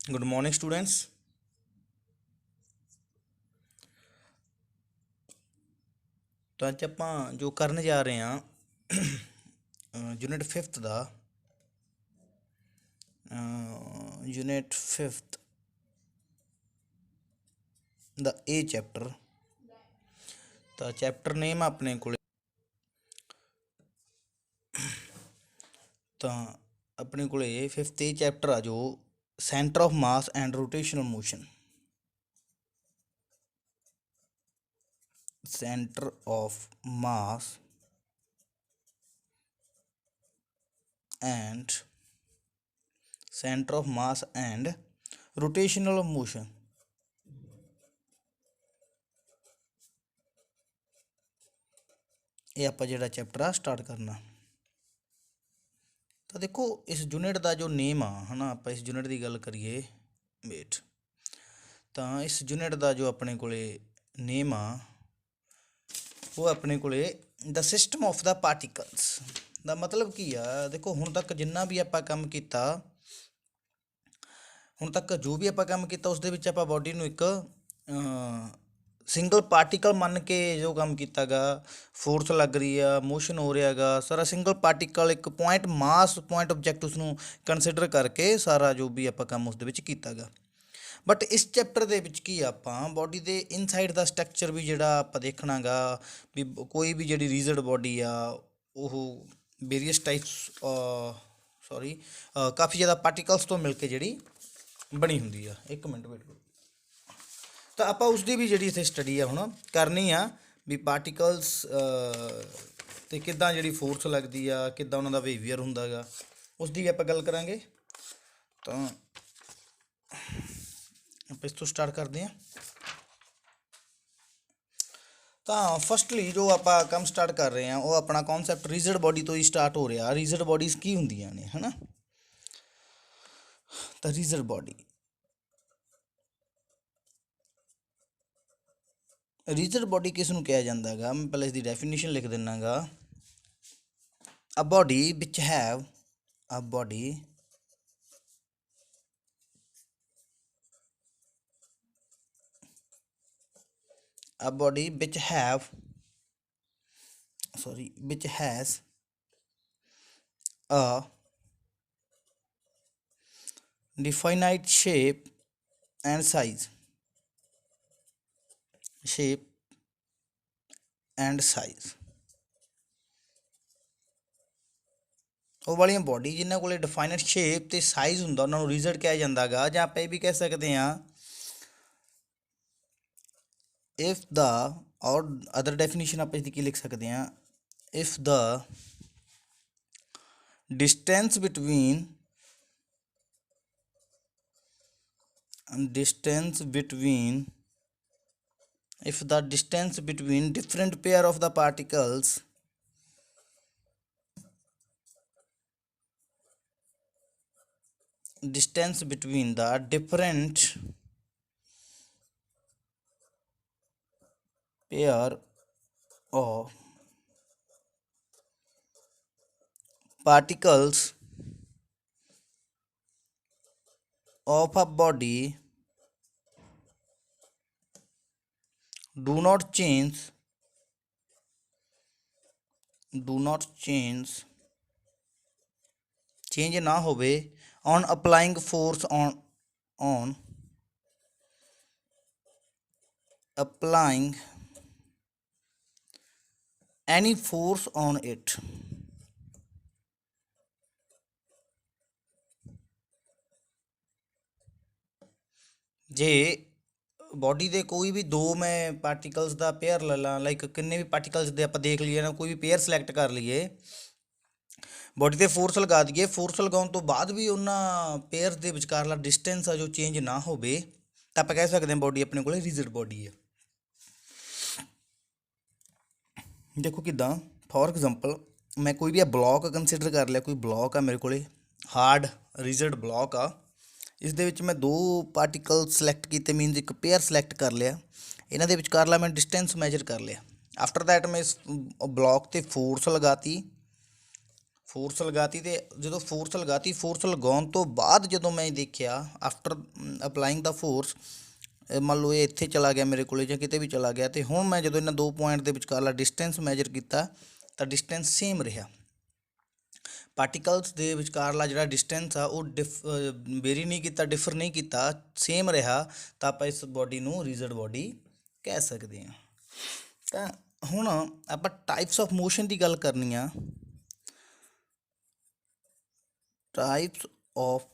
Good morning students. तो अज आप जो करने जा रहे हैं यूनिट 5th का यूनिट 5th ਦਾ ए चैप्टर। तो चैप्टर नेम अपने को तो अपने को 5th ए चैप्टर आ जो centre of mass and rotational motion. Centre of mass and centre of mass and rotational motion. ये आप जो चैप्टर आ स्टार्ट करना। तो देखो इस यूनिट का जो नेम आ है ना, आप इस यूनिट की गल करिए वेट। तो इस यूनिट का जो अपने को नेम आ वो अपने को the system of the particles का मतलब की आ। देखो हुण तक जिन्ना भी आप काम किया, हुण तक जो भी आप काम किया उस आप बॉडी नूं एक सिंगल पार्टिकल मन के जो काम किया गा, फोर्स लग रही है, मोशन हो रहा गा, सारा सिंगल पार्टिकल एक पॉइंट मास पॉइंट ऑब्जैक्ट उसनूं कंसिडर करके सारा जो भी आप काम उस किया गा। बट इस चैप्टर के की आप बॉडी के इनसाइड का स्ट्रक्चर भी जोड़ा आप देखना गा भी कोई भी जी रीजड बॉडी आ वो वेरीअस टाइप्स सॉरी काफ़ी ज़्यादा पार्टिकल्स तो मिलके जी बनी होंगी आ। एक मिनट वेट करो। तो आप उसकी भी जी इतने स्टडी है हुण करनी आ भी पार्टिकल्स तो किदां जी फोर्स लगती आ, किदां उन्होंने बिहेवियर होंदा गा, उसकी आप गल करांगे। तो आप इस तो स्टार्ट करते हैं। तो फस्टली जो आप काम स्टार्ट कर रहे हैं वो अपना कॉन्सैप्ट रीजड बॉडी तो ही स्टार्ट हो रहा। रीजड बॉडीज की होंदियां ने है ना। तो रीजड बॉडी किस नूं कहा जाता है, मैं पहले इसकी डेफिनेशन लिख दिना गा। A body which have a body which have which has a definite shape and size वो वाली बॉडी जिन्होंने को डिफाइनड शेप तो साइज होंगे उन्होंने रीजड कहा जाता गा, ਜਾਂ आप ये भी कह सकते हैं इफ द और अदर डेफिनेशन आप इसकी लिख सकते हैं if the distance between different pair of the particles distance between the different pair of particles of a body do not change ना होवे on applying force on applying any force on it। J body के कोई भी दो मैं particles का pair ले ला, like किन्ने भी पार्टिकल्स दे आप देख लिए ना, कोई भी पेयर सिलेक्ट कर लीए, बॉडी से फोर्स लगा दीए, फोर्स लगाने तो बाद भी उन्होंने पेयर के विचकारला डिस्टेंस जो चेंज ना हो तो आप कह सकते हैं बॉडी अपने को रिजिड बॉडी है। देखो कि फॉर एग्जांपल मैं कोई भी ब्लॉक कंसीडर कर लिया, कोई ब्लॉक आ मेरे को हार्ड रिजिड ब्लॉक आ, इस दे विच मैं दो पार्टिकल सिलेक्ट किए मीनस एक पेयर सिलेक्ट कर लिया, इन्हों के विचकारला मैं डिस्टेंस मैजर कर लिया। आफ्टर दैट मैं इस ब्लॉक ते फोर्स लगाती, ਫੋਰਸ ਲਗਾਤੀ ਤੇ ਜਦੋਂ ਫੋਰਸ ਲਗਾਤੀ, ਫੋਰਸ ਲਗਾਉਣ ਤੋਂ ਬਾਅਦ ਜਦੋਂ ਮੈਂ ਦੇਖਿਆ ਆਫਟਰ ਅਪਲਾਈਂਗ ਦਾ ਫੋਰਸ, ਮੰਨ ਲਓ ਇਹ ਇੱਥੇ ਚਲਾ ਗਿਆ ਮੇਰੇ ਕੋਲੇ ਜਾਂ ਕਿਤੇ ਵੀ ਚਲਾ ਗਿਆ, ਤੇ ਹੁਣ ਮੈਂ ਜਦੋਂ ਇਹਨਾਂ ਦੋ ਪੁਆਇੰਟ ਦੇ ਵਿਚਕਾਰਲਾ ਡਿਸਟੈਂਸ ਮੈਜਰ ਕੀਤਾ ਤਾਂ ਡਿਸਟੈਂਸ ਸੇਮ ਰਿਹਾ। ਪਾਰਟੀਕਲਸ ਦੇ ਵਿਚਕਾਰਲਾ ਜਿਹੜਾ ਡਿਸਟੈਂਸ ਆ ਉਹ ਵੇਰੀ ਨਹੀਂ ਕੀਤਾ, ਡਿਫਰ ਨਹੀਂ ਕੀਤਾ, ਸੇਮ ਰਿਹਾ, ਤਾਂ ਆਪਾਂ ਇਸ ਬੋਡੀ ਨੂੰ ਰਿਜਿਡ ਬੋਡੀ ਕਹਿ ਸਕਦੇ ਹਾਂ। ਤਾਂ ਹੁਣ ਆਪਾਂ ਟਾਈਪਸ ਆਫ ਮੋਸ਼ਨ ਦੀ ਗੱਲ ਕਰਨੀ ਆ। Types of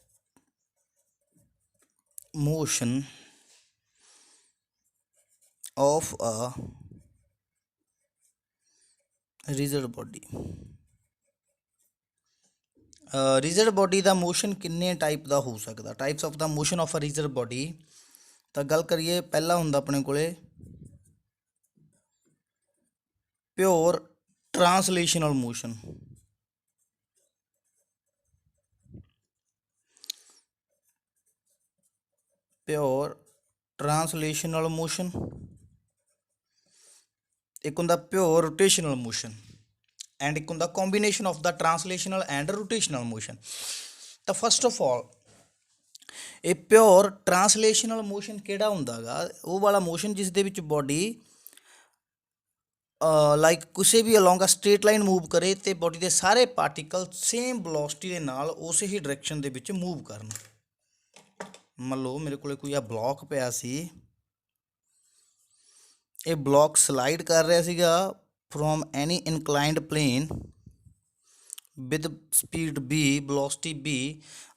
motion of a rigid body। rigid body ਦਾ ਮੋਸ਼ਨ ਕਿੰਨੇ ਟਾਈਪ ਦਾ ਹੋ ਸਕਦਾ? Types of the motion of a rigid body, ਤਾਂ ਗੱਲ ਕਰੀਏ ਪਹਿਲਾ ਹੁੰਦਾ ਆਪਣੇ ਕੋਲੇ pure translational motion. Pure translational motion, ਇੱਕ ਹੁੰਦਾ ਪਿਓਰ ਰੋਟੇਸ਼ਨਲ ਮੋਸ਼ਨ, ਐਂਡ ਇੱਕ ਹੁੰਦਾ combination of the translational and rotational motion. ਤਾਂ ਫਸਟ ਆਫ ਆਲ ਇਹ ਪਿਓਰ ਟਰਾਂਸਲੇਸ਼ਨਲ ਮੋਸ਼ਨ ਕਿਹੜਾ ਹੁੰਦਾ ਗਾ? ਉਹ ਵਾਲਾ ਮੋਸ਼ਨ ਜਿਸ ਦੇ ਵਿੱਚ ਬੋਡੀ ਲਾਈਕ ਕਿਸੇ ਵੀ ਅਲੋਂਗ ਅ ਸਟ੍ਰੇਟ ਲਾਈਨ ਮੂਵ ਕਰੇ ਤੇ ਬੋਡੀ ਦੇ ਸਾਰੇ ਪਾਰਟੀਕਲ ਸੇਮ ਵੈਲੋਸਿਟੀ ਦੇ ਨਾਲ ਉਸੇ ਹੀ ਡਾਇਰੈਕਸ਼ਨ ਦੇ ਵਿੱਚ ਮੂਵ ਕਰਨ। ਮੰਨ ਲਓ ਮੇਰੇ ਕੋਲੇ ਕੋਈ ਆ ਬਲੌਕ ਪਿਆ ਸੀ, ਇਹ ਬਲੌਕ ਸਲਾਈਡ ਕਰ ਰਿਹਾ ਸੀਗਾ from any inclined plane with speed b, velocity b,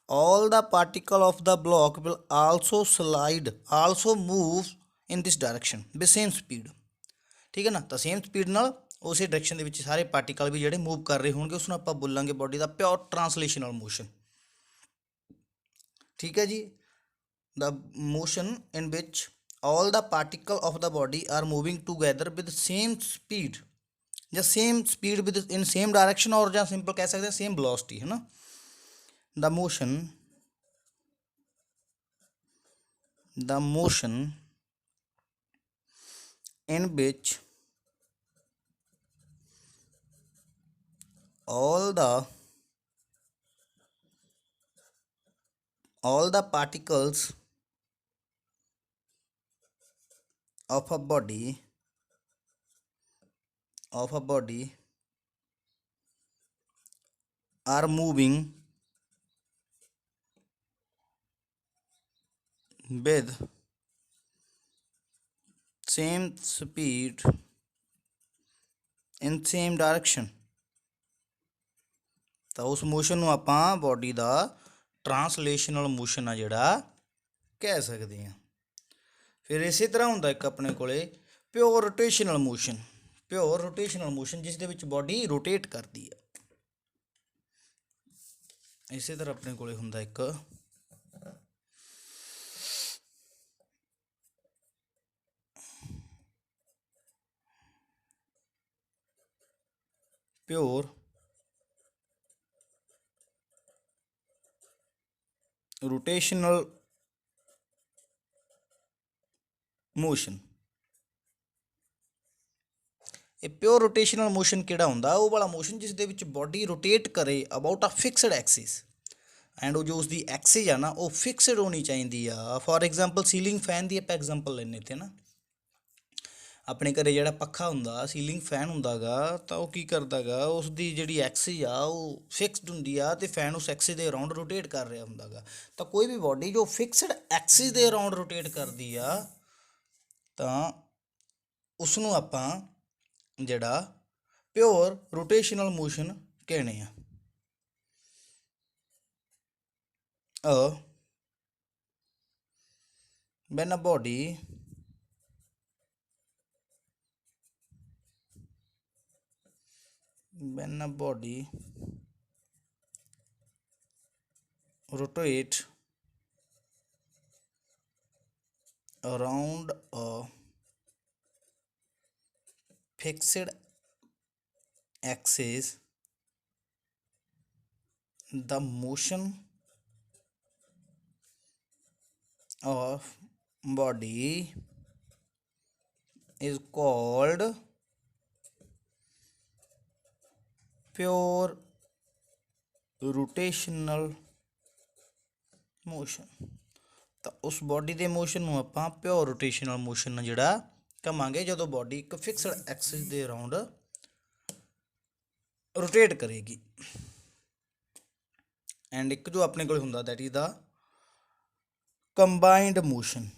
all the particle of the block will also move in this direction with same speed। ਠੀਕ ਹੈ ਨਾ? ਤਾਂ ਸੇਮ ਸਪੀਡ ਨਾਲ ਉਸੇ ਡਾਇਰੈਕਸ਼ਨ ਦੇ ਵਿੱਚ ਸਾਰੇ ਪਾਰਟੀਕਲ ਵੀ ਜਿਹੜੇ ਮੂਵ ਕਰ ਰਹੇ ਹੋਣਗੇ, ਉਸ ਨੂੰ ਆਪਾਂ ਬੋਲਾਂਗੇ ਬੋਡੀ ਦਾ ਪਿਓਰ ਟਰਾਂਸਲੇਸ਼ਨਲ ਮੋਸ਼ਨ। ਠੀਕ ਹੈ ਜੀ? the motion in which all the particle of the body are moving together with same speed, ਜਾਂ same speed with in same direction, और ਜਾਂ simple ਕਹਿ ਸਕਦੇ ਹਾਂ same velocity, ਹੈ ਨਾ? the motion in which all the particles of a body are moving with same speed in same direction। ਤਾਂ ਉਸ ਮੋਸ਼ਨ ਨੂੰ ਆਪਾਂ ਬੋਡੀ ਦਾ ਟਰਾਂਸਲੇਸ਼ਨਲ ਮੋਸ਼ਨ ਆ ਜਿਹੜਾ ਕਹਿ ਸਕਦੇ ਹਾਂ। ਫਿਰ ਇਸੇ ਤਰ੍ਹਾਂ ਹੁੰਦਾ ਇੱਕ ਆਪਣੇ ਕੋਲੇ pure rotational motion. Pure rotational motion ਜਿਸ ਦੇ ਵਿੱਚ ਬੋਡੀ ਰੋਟੇਟ ਕਰਦੀ ਆ। ਇਸੇ ਤਰ੍ਹਾਂ ਆਪਣੇ ਕੋਲੇ ਹੁੰਦਾ ਇੱਕ ਪਿਓਰ ਰੋਟੇਸ਼ਨਲ ਮੋਸ਼ਨ। ਇਹ ਪਿਓਰ ਰੋਟੇਸ਼ਨਲ ਮੋਸ਼ਨ ਕਿਹੜਾ ਹੁੰਦਾ? ਉਹ ਵਾਲਾ ਮੋਸ਼ਨ ਜਿਸ ਦੇ ਵਿੱਚ ਬੋਡੀ ਰੋਟੇਟ ਕਰੇ about a fixed axis, and ਉਹ ਜੋ ਉਸਦੀ ਐਕਸਿਸ ਆ ਨਾ ਉਹ ਫਿਕਸਡ ਹੋਣੀ ਚਾਹੀਦੀ ਆ। ਫੋਰ ਐਗਜ਼ਾਮਪਲ ਸੀਲਿੰਗ ਫੈਨ ਦੀ ਆਪਾਂ ਐਗਜ਼ਾਮਪਲ ਲੈਂਦੇ ਤੇ ਨਾ, ਆਪਣੇ ਘਰੇ ਜਿਹੜਾ ਪੱਖਾ ਹੁੰਦਾ, ਸੀਲਿੰਗ ਫੈਨ ਹੁੰਦਾ ਗਾ, ਤਾਂ ਉਹ ਕੀ ਕਰਦਾ ਗਾ, ਉਸ ਦੀ ਜਿਹੜੀ ਐਕਸਿਸ ਆ ਉਹ ਫਿਕਸਡ ਹੁੰਦੀ ਆ ਤੇ ਫੈਨ ਉਸ ਐਕਸਿਸ ਦੇ ਅਰਾਊਂਡ ਰੋਟੇਟ ਕਰ ਰਿਹਾ ਹੁੰਦਾ ਗਾ। ਤਾਂ ਕੋਈ ਵੀ ਬੋਡੀ ਜੋ ਫਿਕਸਡ ਐਕਸਿਸ ਦੇ ਅਰਾਊਂਡ ਰੋਟੇਟ ਕਰਦੀ ਆ ਤਾਂ ਉਸ ਨੂੰ ਆਪਾਂ ਜਿਹੜਾ ਪਿਓਰ ਰੋਟੇਸ਼ਨਲ ਮੋਸ਼ਨ ਕਹਿੰਦੇ ਆ। when a body rotate around a fixed axis, the motion of body is called pure rotational motion. ਤਾਂ ਉਸ ਬੋਡੀ ਦੇ ਮੋਸ਼ਨ ਨੂੰ ਆਪਾਂ ਪਿਓਰ ਰੋਟੇਸ਼ਨਲ ਮੋਸ਼ਨ ਜਿਹੜਾ ਕਹਾਂਗੇ, ਜਦੋਂ ਬੋਡੀ ਇੱਕ ਫਿਕਸਡ ਐਕਸਿਸ ਦੇ ਅਰਾਊਂਡ ਰੋਟੇਟ ਕਰੇਗੀ। ਐਂਡ ਇੱਕ ਜੋ ਆਪਣੇ ਕੋਲ ਹੁੰਦਾ that is the combined motion,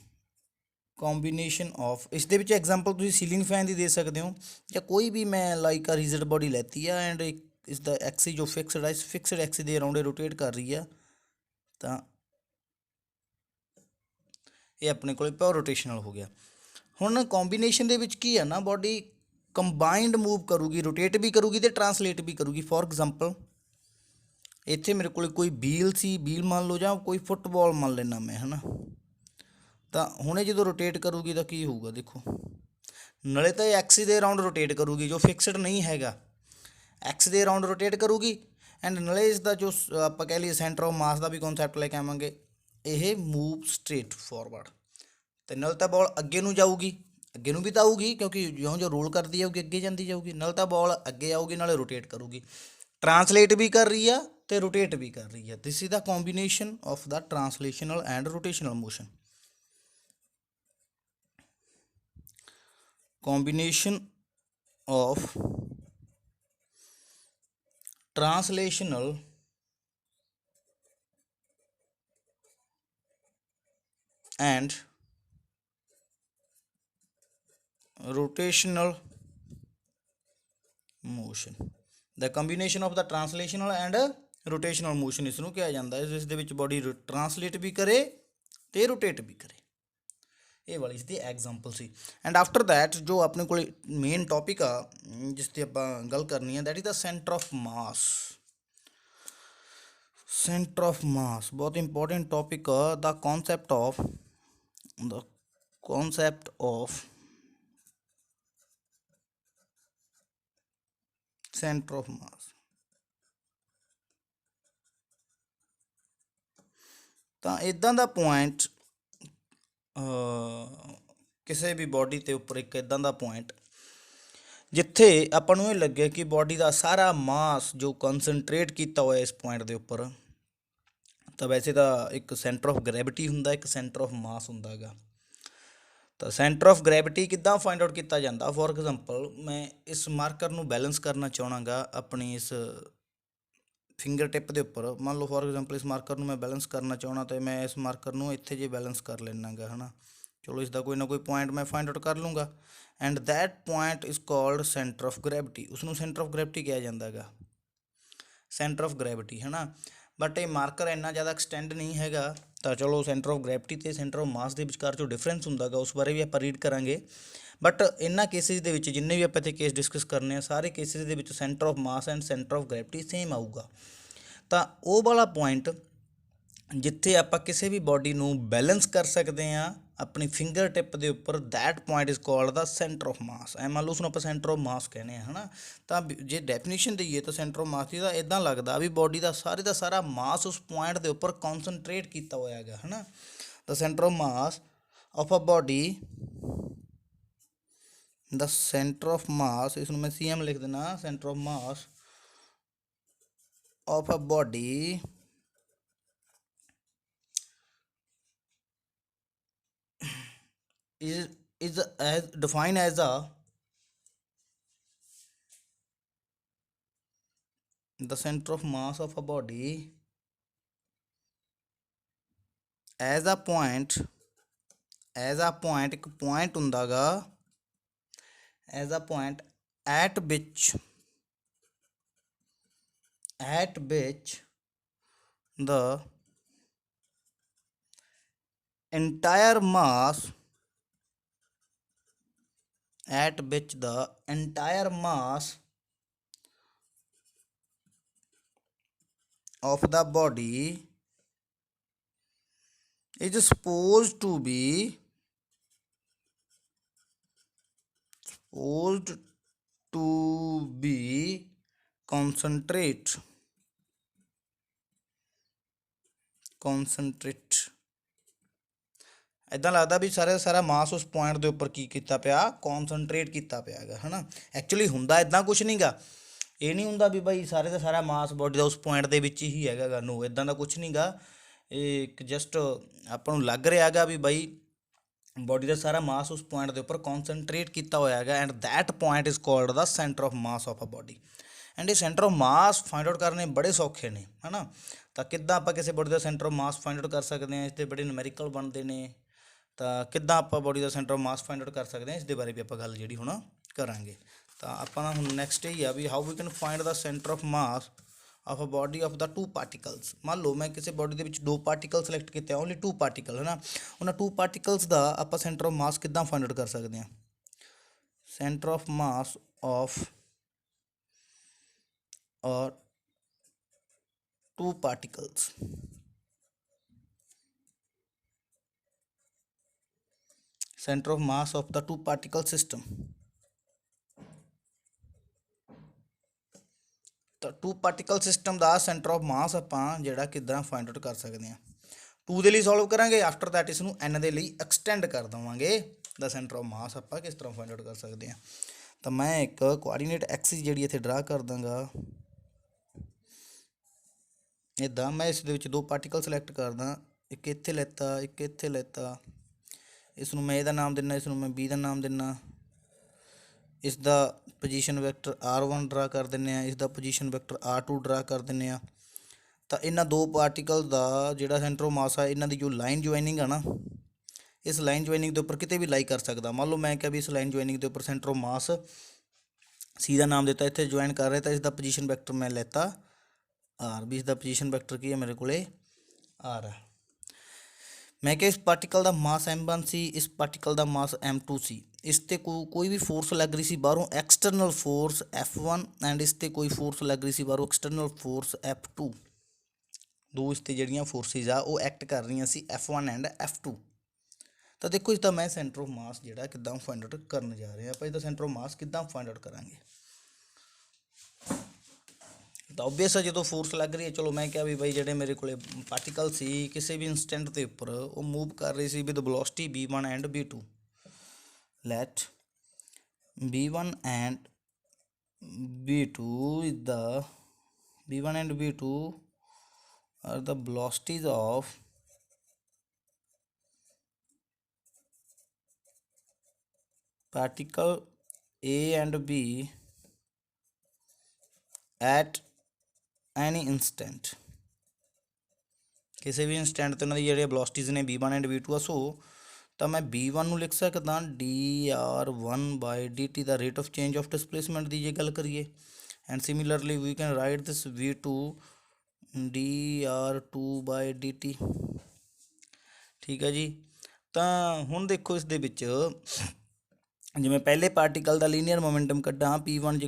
combination of. ਇਸ ਦੇ ਵਿੱਚ ਐਗਜ਼ਾਮਪਲ ਤੁਸੀਂ ਸੀਲਿੰਗ ਫੈਨ ਦੀ ਦੇ ਸਕਦੇ ਹੋ, ਜਾਂ ਕੋਈ ਵੀ ਮੈਂ ਲਾਈਕ ਆ ਰਿਜਿਡ ਬੋਡੀ ਲੈਤੀ ਆ ਐਂਡ ਇਸ ਦਾ ਐਕਸਿਸ ਜੋ ਫਿਕਸਡ ਹੈ, ਇਸ ਫਿਕਸਡ ਐਕਸਿਸ ਦੇ ਅਰਾਊਂਡ ਰੋਟੇਟ ਕਰ ਰਹੀ ਆ, ਤਾਂ ਇਹ ਆਪਣੇ ਕੋਲ ਪਿਓਰ ਰੋਟੇਸ਼ਨਲ ਹੋ ਗਿਆ। ਹੁਣ ਕੰਬੀਨੇਸ਼ਨ ਦੇ ਵਿੱਚ ਕੀ ਆ ਨਾ, ਬੋਡੀ ਕੰਬਾਈਨਡ ਮੂਵ ਕਰੂਗੀ, ਰੋਟੇਟ ਵੀ ਕਰੂਗੀ ਤੇ ਟਰਾਂਸਲੇਟ ਵੀ ਕਰੂਗੀ। ਫੋਰ ਐਗਜ਼ਾਮਪਲ ਇੱਥੇ ਮੇਰੇ ਕੋਲ ਕੋਈ ਵੀਲ ਸੀ, ਵੀਲ ਮੰਨ ਲਓ, ਜਾਂ ਕੋਈ ਫੁੱਟਬਾਲ ਮੰਨ ਲੈਣਾ ਮੈਂ, ਹੈ ਨਾ। ਤਾਂ ਹੁਣੇ ਜਦੋਂ ਰੋਟੇਟ ਕਰੂਗੀ ਤਾਂ ਕੀ ਹੋਊਗਾ, ਦੇਖੋ, ਨਾਲੇ ਤਾਂ ਇਹ ਐਕਸਿਸ ਦੇ ਅਰਾਊਂਡ ਰੋਟੇਟ ਕਰੂਗੀ ਜੋ ਫਿਕਸਡ ਨਹੀਂ ਹੈਗਾ, ਐਕਸ ਦੇ ਅਰਾਊਂਡ ਰੋਟੇਟ ਕਰੂਗੀ, ਐਂਡ ਨਾਲੇ ਇਸ ਦਾ ਜੋ ਆਪਾਂ ਕਹਿ ਲਈਏ ਸੈਂਟਰ ਆਫ ਮਾਸ ਦਾ ਵੀ ਕਨਸੈਪਟ ਲੈ ਕੇ ਆਵਾਂਗੇ, ਇਹ ਮੂਵ ਸਟ੍ਰੇਟ ਫੋਰਵਰਡ। ਤੇ ਨਾਲ ਤਾਂ ਬੋਲ ਅੱਗੇ ਨੂੰ ਜਾਊਗੀ, ਅੱਗੇ ਨੂੰ ਵੀ ਤਾਂ ਆਊਗੀ ਕਿਉਂਕਿ ਜਿਉਂ ਰੋਲ ਕਰਦੀ ਜਾਊਗੀ ਅੱਗੇ ਜਾਂਦੀ ਜਾਊਗੀ, ਨਾਲ ਤਾਂ ਬੋਲ ਅੱਗੇ ਆਊਗੀ ਨਾਲੇ ਰੋਟੇਟ ਕਰੂਗੀ, ਟਰਾਂਸਲੇਟ ਵੀ ਕਰ ਰਹੀ ਆ ਤੇ ਰੋਟੇਟ ਵੀ ਕਰ ਰਹੀ ਆ। This is the combination of the translational and rotational motion. combination of translational and rotational motion। the combination of the translational and rotational motion ਇਸ ਨੂੰ ਕਿਹਾ ਜਾਂਦਾ ਹੈ, ਜਿਸ ਦੇ ਵਿੱਚ ਬੋਡੀ ਟਰਾਂਸਲੇਟ ਵੀ ਕਰੇ ਤੇ ਰੋਟੇਟ ਵੀ ਕਰੇ। ਇਹ ਵਾਲੀ ਇਸਦੀ example C. And after that ਜੋ ਆਪਣੇ ਕੋਲ ਮੇਨ ਟੌਪਿਕ ਆ ਜਿਸ 'ਤੇ ਆਪਾਂ ਗੱਲ ਕਰਨੀ ਹੈ, that is the centre of mass. Centre of mass ਬਹੁਤ ਇੰਪੋਰਟੈਂਟ ਟੌਪਿਕ ਆ। The concept of centre of mass. ਤਾਂ ਇੱਦਾਂ ਦਾ ਪੁਆਇੰਟ ਕਿਸੇ ਵੀ ਬੋਡੀ ਦੇ ਉੱਪਰ ਇੱਕ ਇੱਦਾਂ ਦਾ ਪੁਆਇੰਟ ਜਿੱਥੇ ਆਪਾਂ ਨੂੰ ਇਹ ਲੱਗੇ ਕਿ ਬੋਡੀ ਦਾ ਸਾਰਾ ਮਾਸ ਜੋ ਕਨਸਨਟਰੇਟ ਕੀਤਾ ਹੋਇਆ ਇਸ ਪੁਆਇੰਟ ਦੇ ਉੱਪਰ। ਤਾਂ ਵੈਸੇ ਤਾਂ ਇੱਕ ਸੈਂਟਰ ਆਫ ਗ੍ਰੈਵਿਟੀ ਹੁੰਦਾ, ਇੱਕ ਸੈਂਟਰ ਆਫ ਮਾਸ ਹੁੰਦਾ ਹੈਗਾ। ਤਾਂ ਸੈਂਟਰ ਆਫ ਗ੍ਰੈਵਿਟੀ ਕਿੱਦਾਂ ਫਾਈਂਡ ਆਊਟ ਕੀਤਾ ਜਾਂਦਾ? ਫੋਰ ਐਗਜ਼ਾਮਪਲ ਮੈਂ ਇਸ ਮਾਰਕਰ ਨੂੰ ਬੈਲੈਂਸ ਕਰਨਾ ਚਾਹਣਾਗਾ ਆਪਣੀ ਇਸ ਫਿੰਗਰ ਟਿਪ ਦੇ ਉੱਪਰ। ਮੰਨ ਲਓ ਫੋਰ ਐਗਜ਼ਾਮਪਲ ਇਸ ਮਾਰਕਰ ਨੂੰ ਮੈਂ ਬੈਲੈਂਸ ਕਰਨਾ ਚਾਹਣਾ, ਅਤੇ ਮੈਂ ਇਸ ਮਾਰਕਰ ਨੂੰ ਇੱਥੇ ਜੇ ਬੈਲੈਂਸ ਕਰ ਲੈਣਾ ਗਾ, ਹੈ ਨਾ। ਚਲੋ ਇਸ ਦਾ ਕੋਈ ਨਾ ਕੋਈ ਪੁਆਇੰਟ ਮੈਂ ਫਾਈਂਡ ਆਊਟ ਕਰ ਲੂੰਗਾ, and that point is called centre of gravity. ਉਸਨੂੰ ਸੈਂਟਰ ਆਫ ਗ੍ਰੈਵਿਟੀ ਕਿਹਾ ਜਾਂਦਾ ਹੈਗਾ, ਸੈਂਟਰ ਆਫ ਗ੍ਰੈਵਿਟੀ, ਹੈ ਨਾ। ਬਟ ਇਹ ਮਾਰਕਰ ਇੰਨਾ ਜ਼ਿਆਦਾ ਐਕਸਟੈਂਡ ਨਹੀਂ ਹੈਗਾ। ਤਾਂ ਚਲੋ ਸੈਂਟਰ ਆਫ ਗ੍ਰੈਵਿਟੀ ਅਤੇ ਸੈਂਟਰ ਆਫ ਮਾਸ ਦੇ ਵਿਚਕਾਰ ਜੋ ਡਿਫਰੈਂਸ ਹੁੰਦਾ ਗਾ ਉਸ ਬਾਰੇ ਵੀ ਆਪਾਂ ਰੀਡ ਕਰਾਂਗੇ। ਬਟ ਇਹਨਾਂ ਕੇਸਿਸ ਦੇ ਵਿੱਚ ਜਿੰਨੇ ਵੀ ਆਪਾਂ ਇੱਥੇ ਕੇਸ ਡਿਸਕਸ ਕਰਨੇ ਆ, ਸਾਰੇ ਕੇਸਿਸ ਦੇ ਵਿੱਚ centre of mass and centre of gravity same ਆਊਗਾ। ਤਾਂ ਉਹ ਵਾਲਾ ਪੁਆਇੰਟ ਜਿੱਥੇ ਆਪਾਂ ਕਿਸੇ ਵੀ ਬੋਡੀ ਨੂੰ ਬੈਲੈਂਸ ਕਰ ਸਕਦੇ ਹਾਂ ਆਪਣੀ ਫਿੰਗਰ ਟਿਪ ਦੇ ਉੱਪਰ, that point is called the centre of ਮਾਸ। ਐ ਮੰਨ ਲਓ ਉਸਨੂੰ ਆਪਾਂ ਸੈਂਟਰ ਆਫ ਮਾਸ ਕਹਿੰਦੇ ਹਾਂ, ਹੈ ਨਾ। ਤਾਂ ਜੇ ਡੈਫੀਨੇਸ਼ਨ ਦਈਏ ਤਾਂ ਸੈਂਟਰ ਆਫ ਮਾਸ ਦੀ ਤਾਂ ਇੱਦਾਂ ਲੱਗਦਾ ਵੀ ਬੋਡੀ ਦਾ ਸਾਰਾ ਮਾਸ ਉਸ ਪੁਆਇੰਟ ਦੇ ਉੱਪਰ ਕੌਨਸਨਟਰੇਟ ਕੀਤਾ ਹੋਇਆ ਹੈਗਾ, ਹੈ ਨਾ। The centre of mass of a body, the centre of mass, ਇਸ ਨੂੰ ਮੈਂ CM ਲਿਖ ਦੇਣਾ, centre of mass of a body is as defined as the center of mass of a body as a point ਇੱਕ point ਹੁੰਦਾ ਗਾ, as a point at which the entire mass of the body is supposed to be concentrate ਇੱਦਾਂ ਲੱਗਦਾ ਵੀ ਸਾਰਾ ਮਾਸ ਉਸ point ਦੇ ਉੱਪਰ ਕੀ ਕੀਤਾ ਪਿਆ, ਕੌਨਸਨਟਰੇਟ ਕੀਤਾ ਪਿਆ ਹੈਗਾ, ਹੈ ਨਾ। ਐਕਚੁਅਲੀ ਹੁੰਦਾ ਇੱਦਾਂ ਕੁਛ ਨਹੀਂ ਗਾ। ਇਹ ਨਹੀਂ ਹੁੰਦਾ ਵੀ ਬਾਈ ਸਾਰੇ ਦਾ ਸਾਰਾ ਮਾਸ ਬੋਡੀ ਦਾ ਉਸ ਪੁਆਇੰਟ ਦੇ ਵਿੱਚ ਹੀ ਹੈਗਾ ਗਾ, ਨੂੰ ਇਦਾਂ ਦਾ ਕੁਝ ਨਹੀਂ ਗਾ। ਇਹ ਇੱਕ ਜਸਟ ਆਪਾਂ ਨੂੰ ਲੱਗ ਰਿਹਾ ਹੈਗਾ ਵੀ ਬਾਈ ਬੋਡੀ ਦਾ ਸਾਰਾ ਮਾਸ ਉਸ ਪੁਆਇੰਟ ਦੇ ਉੱਪਰ ਕੌਨਸਨਟਰੇਟ ਕੀਤਾ ਹੋਇਆ ਹੈਗਾ, and that point is called the centre of mass of a body. And ਇਹ centre of mass find out ਕਰਨੇ ਬੜੇ ਸੌਖੇ ਨੇ, ਹੈ ਨਾ। ਤਾਂ ਕਿੱਦਾਂ ਆਪਾਂ ਕਿਸੇ body the centre of mass find out ਕਰ ਸਕਦੇ ਹਾਂ, ਇਸ ਦੇ ਬੜੇ ਨੂਮੈਰੀਕਲ ਬਣਦੇ ਨੇ। ਤਾਂ ਕਿੱਦਾਂ ਆਪਾਂ body the centre of mass find out ਕਰ ਸਕਦੇ ਹਾਂ, ਇਸ ਦੇ ਬਾਰੇ ਵੀ ਆਪਾਂ ਗੱਲ ਜਿਹੜੀ ਹੁਣ ਕਰਾਂਗੇ। ਤਾਂ ਆਪਾਂ ਹੁਣ ਨੈਕਸਟ ਇਹ ਆ ਵੀ how we can find the centre of mass of a body of the 2 particles. ਮੰਨ ਲਓ ਮੈਂ ਕਿਸੇ ਬੋਡੀ ਦੇ ਵਿੱਚ 2 ਪਾਰਟੀਕਲ ਸਿਲੈਕਟ ਕੀਤੇ, ਓਨਲੀ 2 ਪਾਰਟੀਕਲ, ਹੈ ਨਾ। ਉਹਨਾਂ 2 ਪਾਰਟੀਕਲਸ ਦਾ ਆਪਾਂ ਸੈਂਟਰ ਆਫ ਮਾਸ ਕਿੱਦਾਂ ਫਾਈਂਡ ਆਊਟ ਕਰ ਸਕਦੇ ਹਾਂ। Centre of mass of or 2 particles, center of mass of the 2 particle system। ਤਾਂ 2 particle system the centre of ਮਾਸ ਆਪਾਂ ਜਿਹੜਾ ਕਿੱਦਾਂ ਫਾਈਂਡ ਆਊਟ ਕਰ ਸਕਦੇ ਹਾਂ। 2 ਦੇ ਲਈ ਸੋਲਵ ਕਰਾਂਗੇ, ਆਫਟਰ ਦੈਟ ਇਸ ਨੂੰ n ਦੇ ਲਈ ਐਕਸਟੈਂਡ ਕਰ ਦੇਵਾਂਗੇ। ਦਾ ਸੈਂਟਰ ਆਫ ਮਾਸ ਆਪਾਂ ਕਿਸ ਤਰ੍ਹਾਂ ਫਾਈਂਡ ਆਊਟ ਕਰ ਸਕਦੇ ਹਾਂ। ਤਾਂ ਮੈਂ ਇੱਕ ਕੋਆਰਡੀਨੇਟ ਐਕਸਿਸ ਜਿਹੜੀ ਇੱਥੇ ਡਰਾ ਕਰ ਦਾਂਗਾ ਇੱਦਾਂ। ਮੈਂ ਇਸ ਦੇ ਵਿੱਚ 2 ਪਾਰਟੀਕਲ ਸਿਲੈਕਟ ਕਰਦਾ, ਇੱਕ ਇੱਥੇ ਲੈਤਾ, ਇੱਕ ਇੱਥੇ ਲੈਤਾ। ਇਸ ਨੂੰ ਮੈਂ ਇਹਦਾ ਨਾਮ ਦਿੰਦਾ, ਇਸ ਨੂੰ ਮੈਂ B ਦਾ ਨਾਮ ਦਿੰਦਾ। ਇਸ ਦਾ ਪੋਜੀਸ਼ਨ ਵੈਕਟਰ R1 ਡਰਾ ਕਰ ਦਿੰਦੇ ਆ, ਇਸ ਦਾ ਪੋਜੀਸ਼ਨ ਵੈਕਟਰ R2 ਡਰਾ ਕਰ ਦਿੰਦੇ ਆ। ਤਾਂ ਇਹਨਾਂ 2 ਪਾਰਟੀਕਲ ਦਾ ਜਿਹੜਾ ਸੈਂਟਰ ਆਫ ਮਾਸ ਆ, ਇਹਨਾਂ ਦੀ ਜੋ ਲਾਈਨ ਜੁਆਇਨਿੰਗ ਆ ਨਾ, ਇਸ ਲਾਈਨ ਜੁਆਇਨਿੰਗ ਦੇ ਉੱਪਰ ਕਿਤੇ ਵੀ ਲਾਈ ਕਰ ਸਕਦਾ। ਮੰਨ ਲਓ ਮੈਂ ਕਿਹਾ ਵੀ ਇਸ ਲਾਈਨ ਜੁਆਇਨਿੰਗ ਦੇ ਉੱਪਰ ਸੈਂਟਰ ਆਫ ਮਾਸ C ਦਾ ਨਾਮ ਦਿੱਤਾ, ਇੱਥੇ ਜੁਆਇਨ ਕਰ ਰਿਹਾ। ਤਾਂ ਇਸ ਦਾ ਪੋਜੀਸ਼ਨ ਵੈਕਟਰ ਮੈਂ ਲੈਤਾ R, ਵੀ ਇਸ ਦਾ ਪੋਜੀਸ਼ਨ ਵੈਕਟਰ ਕੀ ਹੈ ਮੇਰੇ ਕੋਲੇ R ਹੈ। ਮੈਂ ਕਿਹਾ ਇਸ ਪਾਰਟੀਕਲ ਦਾ ਮਾਸ m1 ਸੀ, ਇਸ ਪਾਰਟੀਕਲ ਦਾ ਮਾਸ m2 ਸੀ। ਇਸ ਤੇ ਕੋਈ ਵੀ ਫੋਰਸ ਲੱਗ ਰਹੀ ਸੀ ਬਾਹਰੋਂ, ਐਕਸਟਰਨਲ ਫੋਰਸ F1, ਐਂਡ ਇਸ ਤੇ ਕੋਈ ਫੋਰਸ ਲੱਗ ਰਹੀ ਸੀ ਬਾਹਰੋਂ, ਐਕਸਟਰਨਲ ਫੋਰਸ F2। 2 ਇਸ ਤੇ ਜਿਹੜੀਆਂ ਫੋਰਸਿਸ ਆ ਉਹ ਐਕਟ ਕਰ ਰਹੀਆਂ ਸੀ, F1 ਐਂਡ F2। ਤਾਂ ਦੇਖੋ ਇਸ ਦਾ ਮੈਂ ਸੈਂਟਰ ਆਫ ਮਾਸ ਜਿਹੜਾ ਕਿੱਦਾਂ ਫਾਈਂਡ ਆਊਟ ਕਰਨ ਜਾ ਰਹੇ ਹਾਂ। ਆਪਾਂ ਇਹਦਾ ਸੈਂਟਰ ਆਫ ਮਾਸ ਕਿੱਦਾਂ ਫਾਈਂਡ ਆਊਟ ਕਰਾਂਗੇ। ਤਾਂ ਓਬਵੀਅਸ ਆ ਜਦੋਂ ਫੋਰਸ ਲੱਗ ਰਹੀ ਹੈ, ਚਲੋ ਮੈਂ ਕਿਹਾ ਵੀ ਬਾਈ ਜਿਹੜੇ ਮੇਰੇ ਕੋਲੇ ਪਾਰਟੀਕਲ ਸੀ ਕਿਸੇ ਵੀ ਇੰਸਟੈਂਟ ਦੇ ਉੱਪਰ ਉਹ ਮੂਵ ਕਰ ਰਹੀ ਸੀ with velocity v1 and v2। Let v1 and v2 is the v1 and v2 are the velocities of particle A and B at any instant। ਕਿਸੇ ਵੀ ਇੰਸਟੈਂਟ 'ਤੇ ਉਹਨਾਂ ਦੀ ਜਿਹੜੇ ਵੈਲੋਸਿਟੀਜ਼ ਨੇ v1 ਐਂਡ v2 ਆ। ਸੋ ਤਾਂ ਮੈਂ v1 ਨੂੰ ਲਿਖ ਸਕਦਾ dr1/dt ਦਾ rate of change of displacement ਦੀ ਜੇ ਗੱਲ ਕਰੀਏ। And similarly we can write this v2 dr2/dt। ਠੀਕ ਹੈ ਜੀ। ਤਾਂ ਹੁਣ ਦੇਖੋ ਇਸ ਦੇ ਵਿੱਚ ਜਿਵੇਂ ਪਹਿਲੇ ਪਾਰਟੀਕਲ ਦਾ ਲੀਨੀਅਰ ਮੋਮੈਂਟਮ ਕੱਢਾਂ p1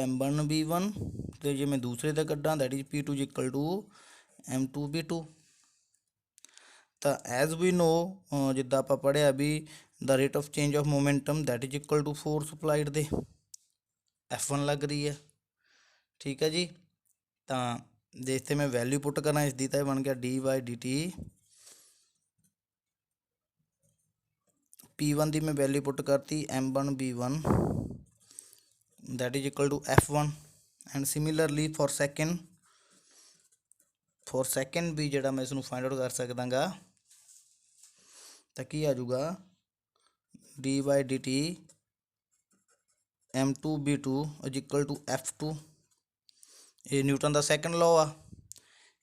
m1v1, ਅਤੇ ਜੇ ਮੈਂ ਦੂਸਰੇ ਦਾ ਕੱਢਾਂ ਦੈਟ ਇਜ਼ p2 m2v2। ਤਾਂ ਐਜ਼ ਵੀ ਨੋ ਜਿੱਦਾਂ ਆਪਾਂ ਪੜ੍ਹਿਆ ਵੀ the rate of change of momentum that is equal to force applied ਦੇ F1 ਲੱਗ ਰਹੀ ਹੈ। ਠੀਕ ਹੈ ਜੀ। ਤਾਂ ਜੇ ਇੱਥੇ ਮੈਂ ਵੈਲਿਊ ਪੁੱਟ ਕਰਾਂ ਇਸ ਦੀ, ਤਾਂ ਇਹ ਬਣ ਗਿਆ d/dt। p1 ਦੀ ਮੈਂ ਵੈਲਿਊ ਪੁੱਟ ਕਰਤੀ m1v1 that is equal to F1। And similarly for second ਵੀ ਜਿਹੜਾ ਮੈਂ ਇਸਨੂੰ ਫਾਈਂਡ ਆਊਟ ਕਰ ਸਕਦਾ ਗਾ, ਤਾਂ ਕੀ ਆ ਜਾਊਗਾ d/dt m2v2 is equal to F2। ਇਹ ਨਿਊਟਨ ਦਾ ਸੈਕੰਡ ਲਾਅ ਆ।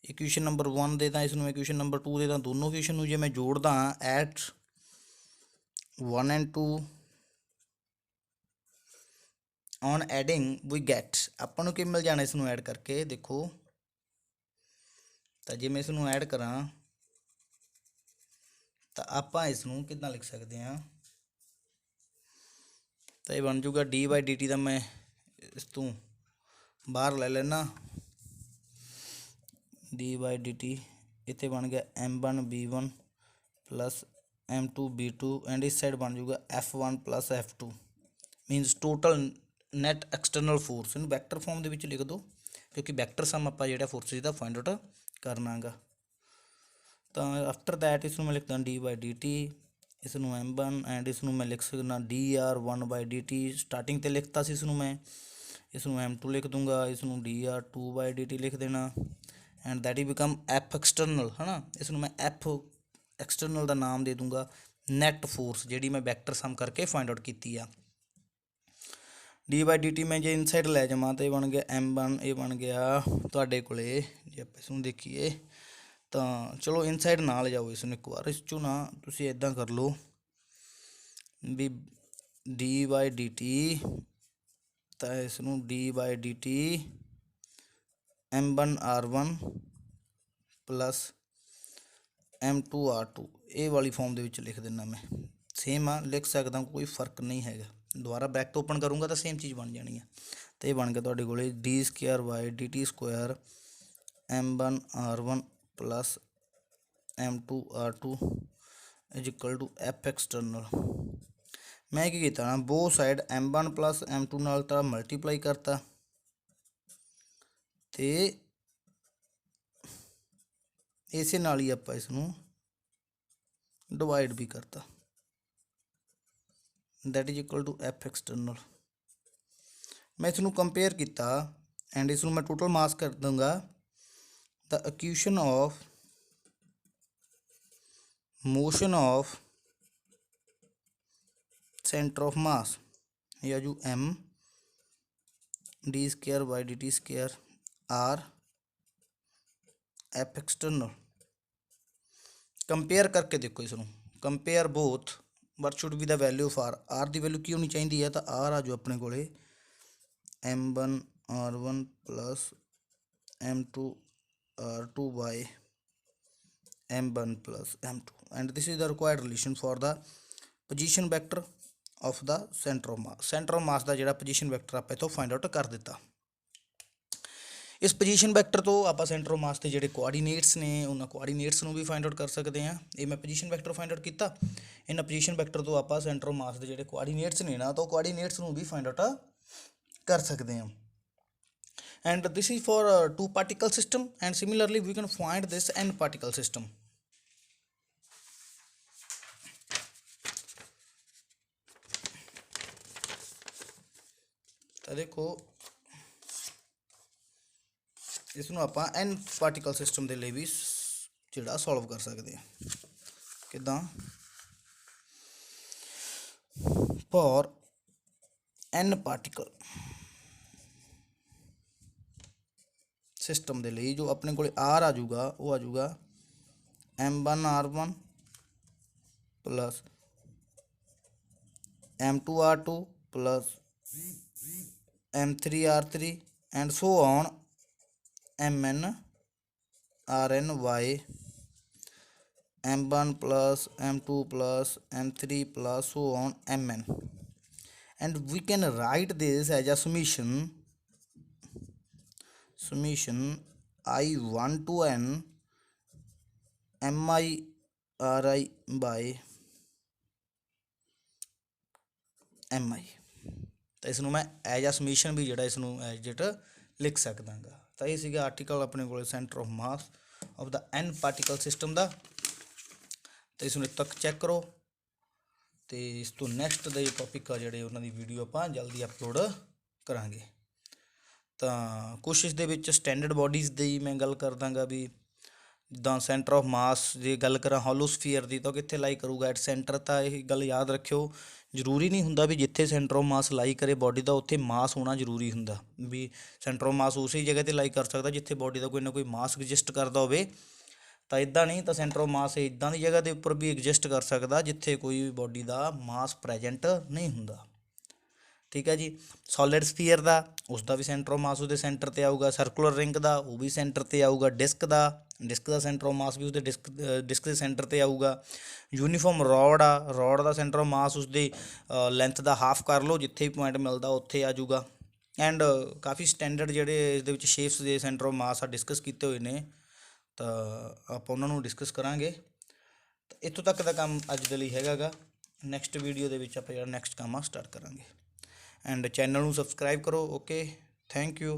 ਇਕੁਏਸ਼ਨ ਨੰਬਰ 1 ਦੇ ਤਾਂ ਇਸ ਨੂੰ ਇਕੁਏਸ਼ਨ ਨੰਬਰ 2 ਦੇ ਤਾਂ ਦੋਨੋਂ ਇਕੁਏਸ਼ਨ ਨੂੰ ਜੇ ਮੈਂ ਜੋੜਦਾ at 1 and 2 on adding we get, ਆਪਾਂ ਨੂੰ ਕੀ ਮਿਲ ਜਾਣਾ ਇਸ ਨੂੰ ਐਡ ਕਰਕੇ। ਦੇਖੋ ਤਾਂ ਜੇ ਮੈਂ ਇਸ ਨੂੰ ਐਡ ਕਰਾਂ ਤਾਂ ਆਪਾਂ ਇਸ ਨੂੰ ਕਿੱਦਾਂ ਲਿਖ ਸਕਦੇ ਹਾਂ। ਤਾਂ ਇਹ ਬਣ ਜਾਊਗਾ d/dt ਦਾ ਮੈਂ ਇਸ ਤੋਂ ਬਾਹਰ ਲੈ ਲੈਣਾ d/dt। ਇੱਥੇ ਬਣ ਗਿਆ m1v1 ਪਲੱਸ m2v2 ਐਂਡ ਇਸ ਸਾਈਡ ਬਣ ਜਾਊਗਾ F1 plus F2 means total net external force. ਇਹਨੂੰ ਵੈਕਟਰ ਫਾਰਮ ਦੇ ਵਿੱਚ ਲਿਖ ਦਿਓ ਕਿਉਂਕਿ ਵੈਕਟਰ ਸਮ ਆਪਾਂ ਜਿਹੜਾ ਫੋਰਸਿਸ ਦਾ ਫਾਈਂਡ ਆਊਟ ਕਰਨਾ ਗਾ। ਤਾਂ ਆਫਟਰ ਦੈਟ ਇਸ ਨੂੰ ਮੈਂ ਲਿਖਦਾ d/dt, ਇਸ ਨੂੰ m1 ਐਂਡ ਇਸ ਨੂੰ ਮੈਂ ਲਿਖ ਸਕਦਾ dr1/dt। ਸਟਾਰਟਿੰਗ 'ਤੇ ਲਿਖਤਾ ਸੀ ਇਸ ਨੂੰ ਮੈਂ, इसनूं m2 लिख दूंगा, इसनूं dr2/dt लिख देना and that he become F external है ना। इसनूं मैं एफ एक्सटर्नल का नाम दे दूंगा नैट फोर्स जिहड़ी मैं वैक्टर सम करके फाइंड आउट की आ। d/dt मैं जे इनसाइड लै जावां तो बन गया m1, ये बन गया तुहाडे कोले जे आपां इसनूं देखीए तो चलो इनसाइड ना ले जाओ इसनूं एक बार, इस चों ना तुसीं इदां कर लो भी d/dt तो इसनूं d/dt m1r1 प्लस m2r2 ये वाली फॉर्म दे विच लिख देना मैं। सेम आ लिख सकदा, कोई फर्क नहीं हैगा। दोबारा ब्रैकेट ओपन करूँगा तो सेम चीज़ बन जानी है। तो ये बन गया तुहाडे कोले d²/dt² m1r1 plus m2r2 is equal to F external. मैं की कीता ना बो साइड m1 प्लस m2 नाल तां मल्टीप्लाई करता ते इसे नाल ही आपां इसनूं डिवाइड भी करता, that is equal to F external. मैं इसनूं कंपेयर किया एंड इसनूं मैं टोटल मास कर दूंगा the equation of motion of centre of mass या जो m d²/dt² r F external. Compare करके देखो इसनूं, compare both what should be the value of R की वैल्यू की होनी चाहिए है तो आर आ जो अपने को m1r1 plus m2r2 by m1 plus m2 and this is the required relation for the position vector of the centre of mass. Centre of mass का जो पोजीशन वैक्टर आप इतों फाइंड आउट कर दिता। इस पोजीशन वैक्टर तो आप centre of मास के जोड़े कोआर्डीनेट्स ने उन्होंने कोआर्डीनेट्स भी फाइंड आउट कर सकते हैं। ये मैं पोजीशन वैक्टर फाइंड आउट किया, इन्होंने पोजीशन वैक्टर तो आप सेंटर ऑफ मास के जोड़े कोआर्डीनेट्स ने ना तो कोआर्डीनेट्स भी फाइंड आउट कर सकते हैं। And this is for 2 particle system and similarly we can find this n particle system. तो देखो इसनूं आपां n पार्टिकल सिस्टम के लिए भी जिहड़ा सॉल्व कर सकते हैं। किदां फॉर n पार्टिकल सिस्टम के लिए जो अपने को आर आ जाऊगा वो आ जाऊगा m1r1 plus m2r2 plus m3r3 and so on mn/rn by m1 plus m2 plus m3 plus so on mn, and we can write this as a summation I1 to n mi/ri by mi। तो इसनूं मैं as आ summation भी जोड़ा इसनूं as it लिख सकदा गा। तो ये सीगा आर्टिकल अपने को centre of mass of the n particle system का। तो इसनूं तक चैक करो तो इस तो नैक्सट दे टॉपिक आ जोड़े उन्होंने वीडियो आप जल्दी अपलोड करांगे। तो कुछ इस दे विच स्टैंडर्ड बॉडीज़ की मैं गल कर दांगा भी जिदा सेंटर ऑफ मास जे गल करा हॉलोस्फीयर की तो कित्थे लाई करूगा एट सेंटर। तो यह गल याद रखियो जरूरी नहीं हुंदा भी जिथे सेंटर ऑफ मास लाई करे बॉडी का उत्थे मास होना जरूरी हुंदा भी सेंटर ऑफ मास उस जगह पर लाई कर सकता जिथे बॉडी का कोई ना कोई मास एग्जिस्ट करता हो। तो इदा नहीं तो सेंटर ऑफ मास इदा की जगह के उपर भी एग्जिस्ट कर सकता जिथे कोई बॉडी का मास प्रैजेंट नहीं हुंदा। ठीक है जी। सॉलिड स्फीयर का उसका भी सेंटर ऑफ मास उसके सेंटर पर आऊगा, सर्कुलर रिंग का वो भी सेंटर पर आऊगा, डिस्क का सेंटर ऑफ मास भी उसके डिस्क के सेंटर पर आऊगा। यूनीफॉर्म रॉड का सेंटर ऑफ मास उसकी लेंथ का हाफ कर लो जिथे भी पॉइंट मिलता उत्थे आ जाऊगा। एंड काफ़ी स्टैंडर्ड जोड़े इस शेप्स के सेंटर ऑफ मास डिस्कस किए हुए हैं तो आप उन्होंने डिस्कस करांगे। तो इतों तक का काम अज के लिए हैगा। नैक्सट वीडियो के आप नैक्सट काम स्टार्ट करांगे। एंड चैनल में सबसक्राइब करो। Okay, thank you.